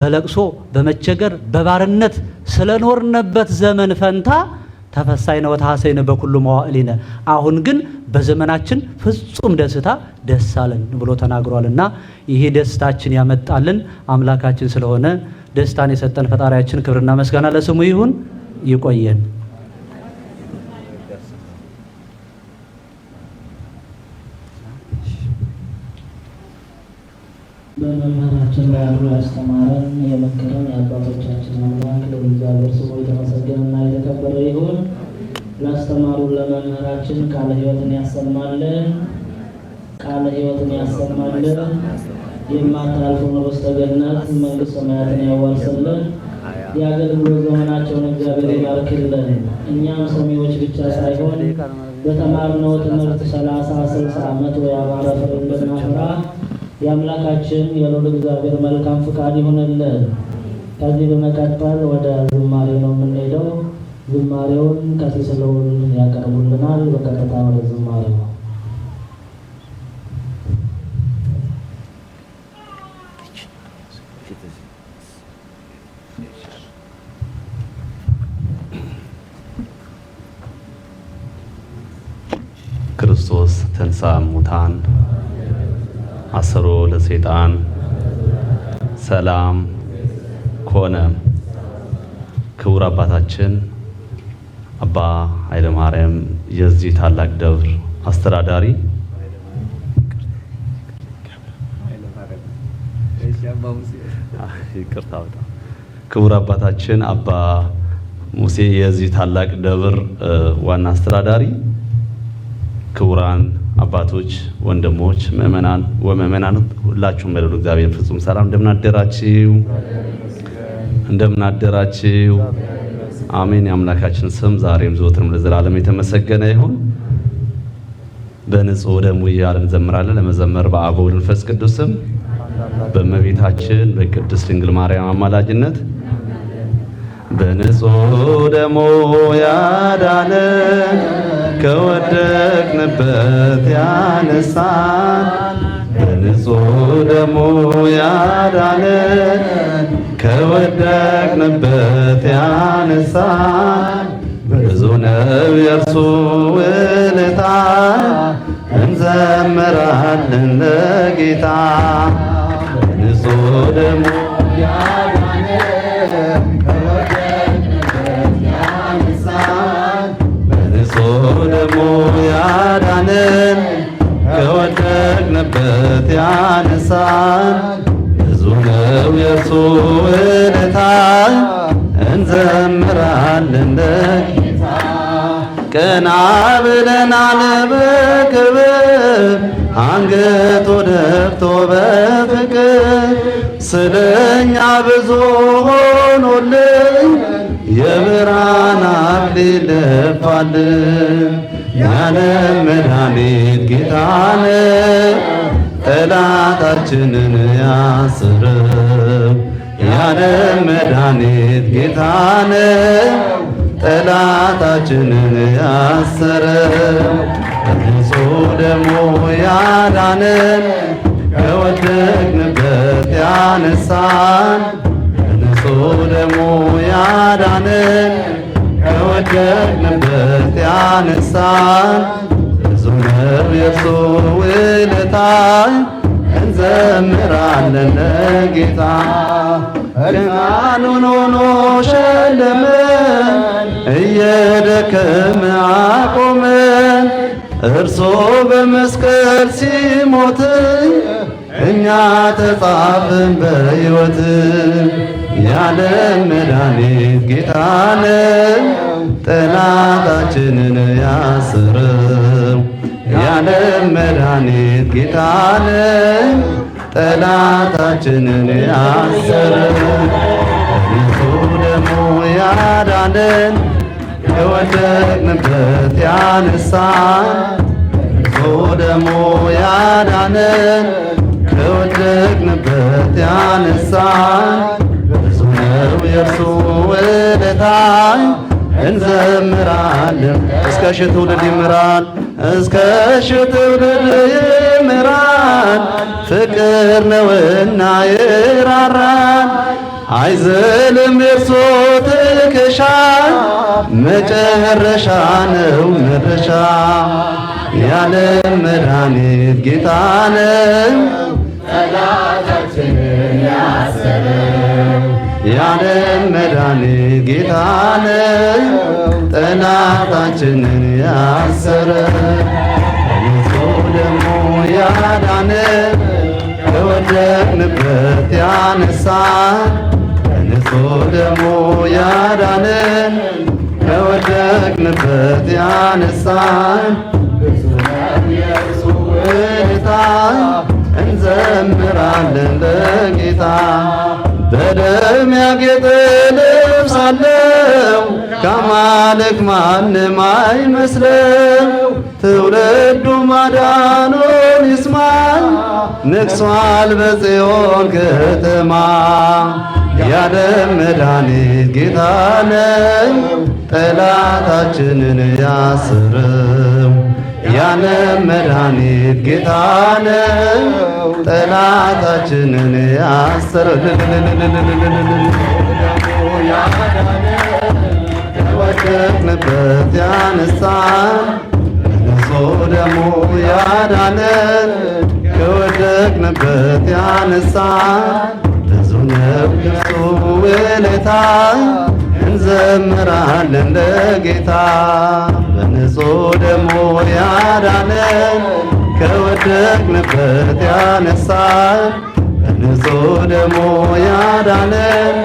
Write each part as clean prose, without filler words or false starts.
በለቅሶ በመቸገር በባርነት ስለኖርነበት ዘመን ፈንታ ተፈሳይነ ወተሐሰይነ በኩሉ መዋዕሊነ አሁን ግን በዘመናችን ፍጹም ደስታ ደስ አለን ብሎ ተናግሯልና ይሄ ደስታችን ያመጣልን አምላካችን ስለሆነ ደስታን የሰጠን ፈጣሪያችን ክብርና ምስጋና ለስሙ ይሁን። ይቆየን። በመምህራችን ላይ አብሮ ያስተማረን የመከረን የአባቶቻችን አምላክ ለእግዚአብሔር ስሙ የተመሰገነና የተከበረ ይሁን። ላስተማሩን ለመምህራችን ቃለ ሕይወትን ያሰማልን፣ ቃለ ሕይወትን ያሰማልን። የማታልፈውን ርስተ ገነት መንግሥተ ሰማያትን ያዋርስልን። የአገልግሎት ዘመናቸውን እግዚአብሔር ይባርክልን። እኛም ሰሚዎች ብቻ ሳይሆን በተማርነው ትምህርት 30 60 100 ያማረ ፍሬ እንድናፈራ የአምላካችን የልዑል እግዚአብሔር መልካም ፍቃድ ይሁንልን። ከዚህ በመቀጠል ወደ ዝማሬ ነው የምንሄደው። ዝማሬውን ቀሲስ ልዑል ያቀርቡልናል። በቀጥታ ወደ ዝማሬው ክርስቶስ ተንሥአ እሙታን አሰሮ ለሰይጣን ሰላም ኮነ። ክቡር አባታችን አባ ኃይለ ማርያም የዚህ ታላቅ ደብር አስተዳዳሪ፣ ክቡር አባታችን አባ ሙሴ የዚህ ታላቅ ደብር ዋና አስተዳዳሪ፣ ክቡራን አባቶች፣ ወንድሞች፣ ምእመናን ወምእመናን ሁላችሁም በልዑል እግዚአብሔር ፍጹም ሰላም እንደምን አደራችሁ? አሜን። የአምላካችን ስም ዛሬም ዘወትርም ለዘላለም የተመሰገነ ይሁን። በንጹሕ ደሙ እያልን እንዘምራለን። ለመዘመር በአብ ወወልድ ወመንፈስ ቅዱስ ስም በእመቤታችን በቅድስት ድንግል ማርያም አማላጅነት በንጹሕ ደሙ ያዳነን ከወደቅንበት ያነሳን በንጹሕ ደሙ ያዳነን ከወደቅንበት ያነሳን ብዙ ነው የእርሱ ውለታ እንዘምራለን ለጌታ በንጹሕ ደሙ ያዳነን ከወደቅንበት ያነሳን በንጹሕ ደሙ ያዳነን ከወደቅንበት ያነሳን ብዙ ነው የእርሱ ውለታ እንዘምራለን ለጌታ ቀና ብለናል በክብር አንገቱ ደፍቶ በፍቅር ስለኛ ብዙ ሆኖልን የብርሃን አክሊል ደፋልን የዓለም መድኃኒት ጌታ ነው ጠላታችንን ያስረው የዓለም መድኃኒት ጌታ ነው ጠላታችንን ያሰረው በንጹሕ ደሙ ያዳነን ከወደቅንበት ያነሳን በንጹሕ ደሙ ያዳነን ከወደቅንበት ያነሳን ብዙ ነው የእርሱ ውለታ እንዘምራለን ለጌታ እርቃኑን ሆኖ ሸለመን እየደከመ አቆመን እርሱ በመስቀል ሲሞት እኛ ተጻፍን በሕይወት የዓለም መድኃኒት ጌታ ነው ጠላታችንን ያስረው የዓለም መድኃኒት ጌታ ነው ጠላታችንን ያሰረው በንጹሕ ደሙ ያዳነን ከወደቅንበት ያነሳን በንጹሕ ደሙ ያዳነን ከወደቅንበት ያነሳን ብዙ ነው የእርሱ ውለታ እንዘምራለን እስከ ሺህ ትውልድ ይምራል እስከ ሺህ ትውልድ ይምራል ፍቅር ነውና ይራራል አይዘልም የእርሱ ትከሻ መጨረሻ ነው መድረሻ የዓለም መድኃኒት ጌታ ነው ጠላታችንን ያሰረው የዓለም መድኃኒት ጌታ ነው ጠላታችንን ያሰረው በንጹሕ ደሙ ያዳነን ከወደቅንበት ያነሳን በንጹሕ ደሙ ያዳነን ከወደቅንበት ያነሳን ብዙ ነው የእርሱ ውለታ እንዘምራለን ለጌታ በደም ያጌጠ ልብስ አለው ከአማልክት ማንም አይመስለው ትውልዱ ማዳኑን ይስማ ነግሷል በጽዮን ከተማ የዓለም መድኃኒት ጌታ ነው ጠላታችንን ያሰረው የዓለም መድኃኒት ጌታ ነው ጠላታችንን ያሰረው ከወደቅንበት ያነሳን በንጹሕ ደሙ ያዳነን ከወደቅንበት ያነሳን ብዙ ነው የእርሱ ውለታ እንዘምራለን ለጌታ በንጹሕ ደሙ ያዳነን ከወደቅንበት ያነሳን በንጹሕ ደሙ ያዳነን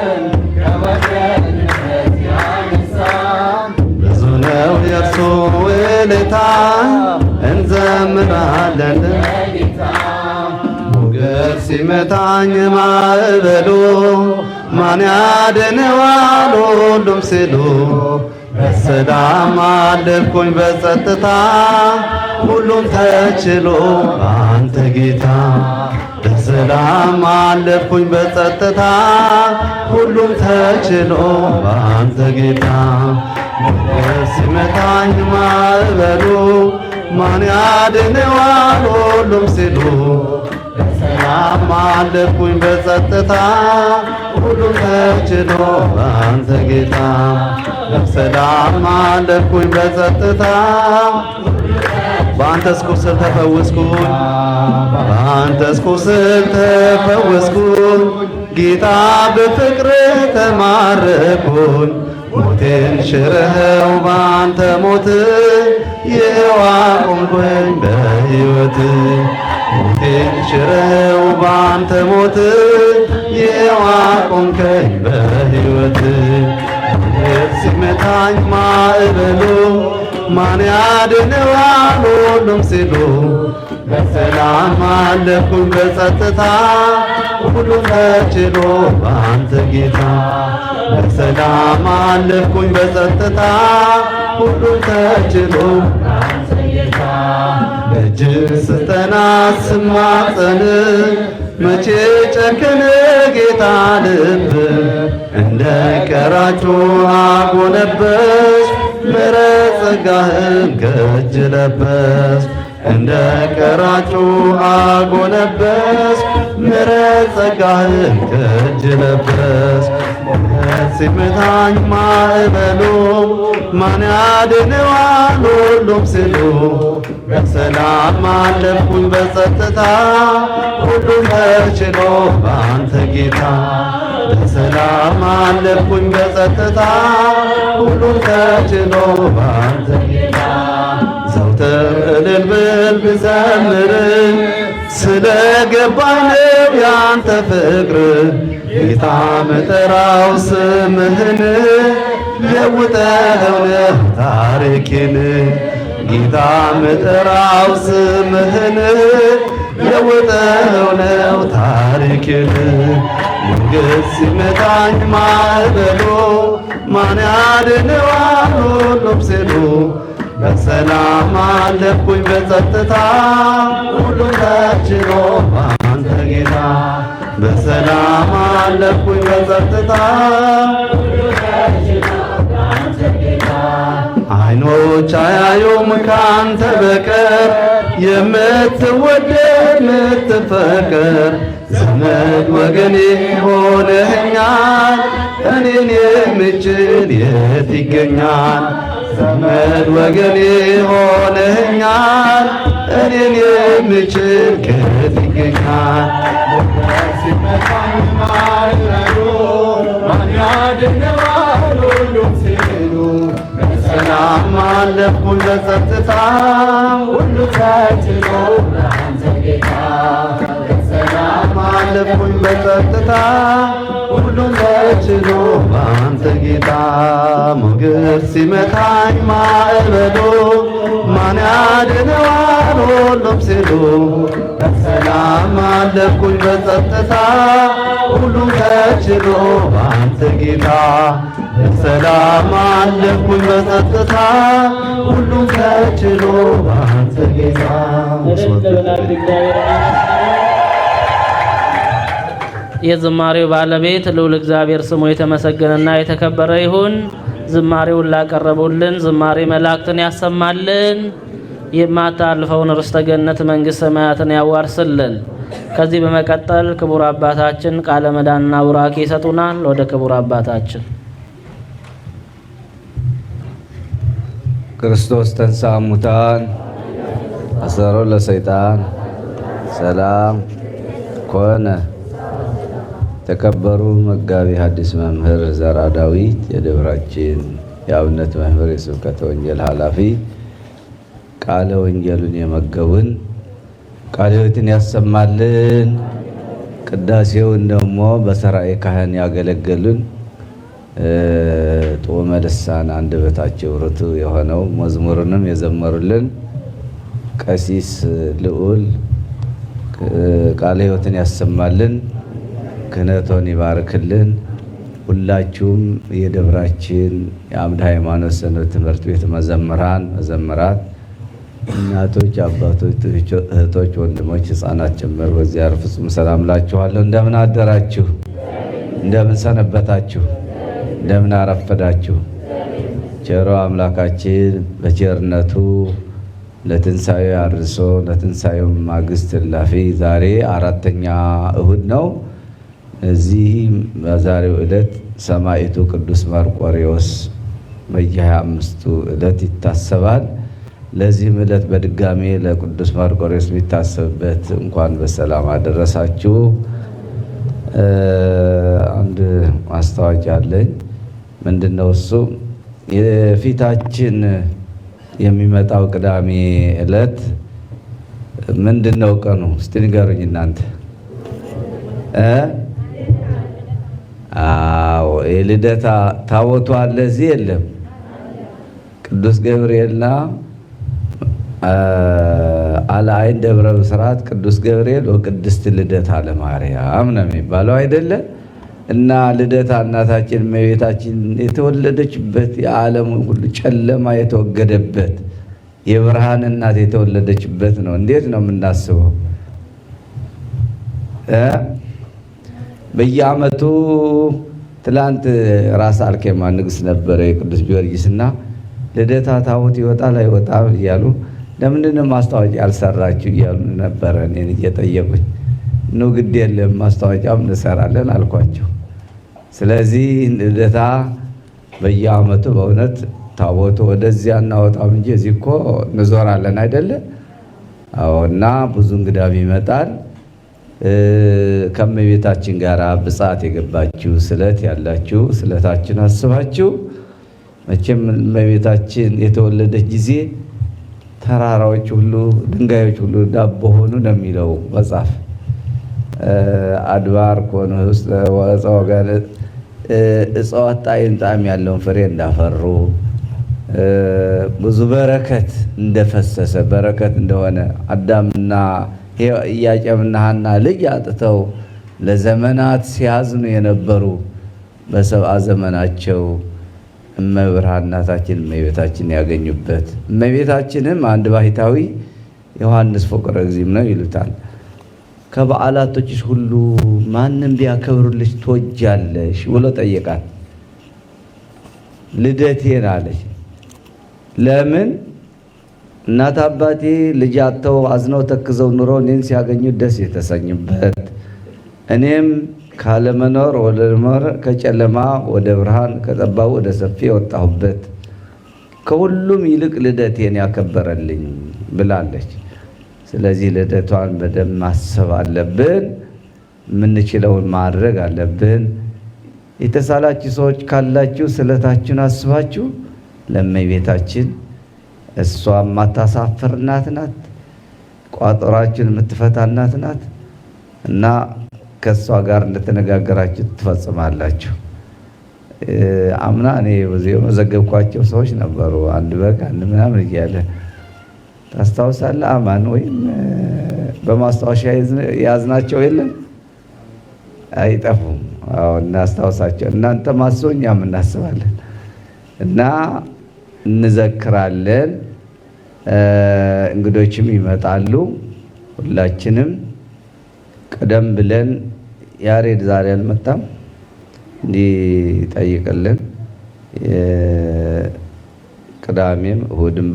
ከወደቅንበት ያነሳን ብዙ ነው የእርሱ ውለታ እንዘምራለን ለጌታ ሞገድ ሲመታኝ ማዕበሉ ማን ያድነዋል ሁሉም ሲሉ በሰላም አለፍኩኝ በጸጥታ ሁሉም ተችሎ በአንተ ጌታ በሰላም አለፍኩኝ በጸጥታ ሁሉም ተችሎ በአንተ ጌታ ሞገድ ሲመታኝ ማዕበሉ ማን ያድነዋል ሁሉም ሲሉ በሰላም አለፍኩኝ በጸጥታ ሁሉም ተችሎ በአንተ ጌታ በሰላም አለፍኩኝ በጸጥታ በአንተስ ቁስል ተፈወስኩኝ በአንተስ ቁስል ተፈወስኩኝ ጌታ በፍቅር ተማረኩኝ ሞቴን ሽረኸው በአንተ ሞት ይኸው አቆምኩኝ በሕይወት ሞቴን ሽረኸው በአንተ ሞት ይኸው አቆምከኝ በሕይወት ሞገድ ሲመታኝ ማዕበሉ ማን ያድነዋል ሁሉም ሲሉ በሰላም አለፍኩኝ በጸጥታ ሁሉም ተችሎ በአንተ ጌታ በሰላም አለፍኩኝ በጸጥታ ሁሉም ተችሎ በአንተ ጌታ ደጅ ስጠና ስማጸን መቼ ጨከነ ጌታ ልብ እንደ ቀራጩ አጎነበስ ምሕረት ጸጋህን ከእጅ ለበስ እንደ ቀራጩ አጎነበስ ምሕረት ጸጋህን ከእጅ ለበስ ሞገድ ሲመታኝ ማዕበሉ ማን ያድነዋል ሁሉም ሲሉ በሰላም አለፍኩኝ በጸጥታ ሁሉም ተችሎ በአንተ ጌታ በሰላም አለፍኩኝ በጸጥታ ሁሉም ተችሎ በአንተ ጌታ ዘውትር እልል ብል ብዘምር ስለገባኝ ነው ያንተ ፍቅር ጌታ መጠራው ስምህን ለውጠኸው ነው ታሪኬን ጌታ መጠራው ስምህን ለውጠኸው ነው ታሪኬን ሞገድ ሲመታኝ ማዕበሉ ማን ያድነዋል ሁሉም ሲሉ በሰላም አለፍኩኝ በጸጥታ ሁሉም ተችሎ በአንተ ጌታ በሰላም አለፍኩኝ በጸጥታ ሁሉም ተችሎ በአንተ ጌታ አይኖች አያዩም ካንተ በቀር የምትወደድ የምትፈቀር ዘመድ ወገኔ ሆነኸኛል ግን የት ይገኛል? ዘመድ ወገን ሆነኛል እኔን የምችል ከየት ይገኛል? ሞገስ ሲመታኝ ማዕበሉ ማን ያድነዋል ሁሉም ሲሉ በሰላም አለፍኩኝ በጸጥታ ሁሉ ተችሎ በአንተ ጌታ በሰላም አለፍኩኝ በጸጥታ ሁሉም ተችሎ በአንተ ጌታ ሞገስ ሲመታኝ ማዕበሉ ማን ያድነዋል ሁሉም ሲሉ በሰላም አለፍኩኝ በጸጥታ ሁሉም ተችሎ በአንተ ጌታ በሰላም አለፍኩኝ በጸጥታ ሁሉም ተችሎ በአንተ ጌታ። የዝማሬው ባለቤት ልዑል እግዚአብሔር ስሙ የተመሰገነና የተከበረ ይሁን። ዝማሬውን ላቀረቡልን ዝማሬ መላእክትን ያሰማልን። የማታልፈውን ርስተ ገነት መንግሥተ ሰማያትን ያዋርስልን። ከዚህ በመቀጠል ክቡር አባታችን ቃለ መዳንና ቡራኬ ይሰጡናል። ወደ ክቡር አባታችን። ክርስቶስ ተንሥአ እሙታን አሰሮ ለሰይጣን ሰላም ኮነ። ተከበሩ መጋቢ ሐዲስ መምህር ዘርዓ ዳዊት የደብራችን የአብነት መምህር የስብከተ ወንጌል ኃላፊ ቃለ ወንጌሉን የመገቡን ቃለ ሕይወትን ያሰማልን። ቅዳሴውን ደግሞ በሰራኤ ካህን ያገለገሉን ጦመ ልሳን አንደበታቸው ርቱዕ የሆነው መዝሙርንም የዘመሩልን ቀሲስ ልዑል ቃለ ሕይወትን ያሰማልን፣ ክህነቶን ይባርክልን። ሁላችሁም የደብራችን የአምድ ሃይማኖት ሰንበት ትምህርት ቤት መዘምራን፣ መዘምራት፣ እናቶች፣ አባቶች፣ እህቶች፣ ወንድሞች፣ ሕፃናት ጭምር በዚያ ፍጹም ሰላም ላችኋለሁ። እንደምን አደራችሁ? እንደምን ሰነበታችሁ? እንደምን አረፈዳችሁ? ቸሮ አምላካችን በቸርነቱ ለትንሣኤው አድርሶ ለትንሣኤው ማግስት እላፊ ዛሬ አራተኛ እሁድ ነው። እዚህ በዛሬው ዕለት ሰማዕቱ ቅዱስ መርቆሬዎስ በየ25ቱ ዕለት ይታሰባል። ለዚህም ዕለት በድጋሜ ለቅዱስ መርቆሬዎስ የሚታሰብበት እንኳን በሰላም አደረሳችሁ። አንድ ማስታወቂያ አለኝ። ምንድነው እሱ? የፊታችን የሚመጣው ቅዳሜ ዕለት ምንድነው ቀኑ? እስቲ ንገሩኝ እናንተ። አዎ የልደታ ታቦቱ አለ እዚህ የለም? ቅዱስ ገብርኤልና አልዓይን ደብረ ብስራት ቅዱስ ገብርኤል ወቅድስት ልደታ ለማርያም ነው የሚባለው አይደለ? እና ልደታ እናታችን እመቤታችን የተወለደችበት የዓለም ሁሉ ጨለማ የተወገደበት የብርሃን እናት የተወለደችበት ነው። እንዴት ነው የምናስበው? በየዓመቱ ትላንት ራስ አልኬማ ንግስ ነበረ የቅዱስ ጊዮርጊስና ልደታ ታቦት ይወጣል አይወጣም እያሉ ለምንድነው ማስታወቂያ አልሰራችሁ እያሉ ነበረ እኔን እየጠየቁኝ። ኑ ግድ የለም ማስታወቂያም እንሰራለን አልኳቸው። ስለዚህ ልደታ በየዓመቱ በእውነት ታቦቱ ወደዚያ እናወጣም እንጂ እዚህ እኮ እንዞራለን አይደለ? እና ብዙ እንግዳም ይመጣል። ከእመቤታችን ጋር ብፅዓት የገባችሁ ስለት ያላችሁ ስለታችን አስባችሁ መቼም እመቤታችን የተወለደች ጊዜ ተራራዎች ሁሉ ድንጋዮች ሁሉ ዳቦ ሆኑ ነው የሚለው መጽሐፍ። አድባር ኮኑ ውስጥ እጽዋት ጣዕም ያለውን ፍሬ እንዳፈሩ ብዙ በረከት እንደፈሰሰ በረከት እንደሆነ አዳምና ኢያቄምና ሐና ልጅ አጥተው ለዘመናት ሲያዝኑ የነበሩ በሰብአ ዘመናቸው እመብርሃን እናታችን እመቤታችን ያገኙበት። እመቤታችንም አንድ ባሕታዊ ዮሐንስ ፍቁረ እግዚእም ነው ይሉታል። ከበዓላቶችሽ ሁሉ ማንም ቢያከብሩልሽ ትወጃለሽ ብሎ ጠየቃት። ልደቴን አለች። ለምን? እናት አባቴ ልጅ አጥተው አዝነው ተክዘው ኑሮ እኔን ሲያገኙ ደስ የተሰኙበት፣ እኔም ካለመኖር ወደ መኖር፣ ከጨለማ ወደ ብርሃን፣ ከጠባቡ ወደ ሰፊ የወጣሁበት ከሁሉም ይልቅ ልደቴን ያከበረልኝ ብላለች። ስለዚህ ልደቷን በደንብ ማሰብ አለብን። የምንችለውን ማድረግ አለብን። የተሳላችሁ ሰዎች ካላችሁ ስለታችሁን አስባችሁ ለእመቤታችን፣ እሷ የማታሳፍር እናት ናት። ቋጠሯችሁን የምትፈታ እናት ናት እና ከእሷ ጋር እንደተነጋገራችሁ ትፈጽማላችሁ። አምና እኔ የመዘገብኳቸው ሰዎች ነበሩ። አንድ በግ አንድ ምናምን እያለ ታስታውሳለህ? አማን ወይም በማስታወሻ ያዝናቸው የለም አይጠፉም። አዎ እናስታውሳቸው። እናንተ ማስቡ እኛም እናስባለን እና እንዘክራለን። እንግዶችም ይመጣሉ። ሁላችንም ቀደም ብለን ያሬድ ዛሬ አልመጣም እንዲጠይቅልን ቅዳሜም እሑድም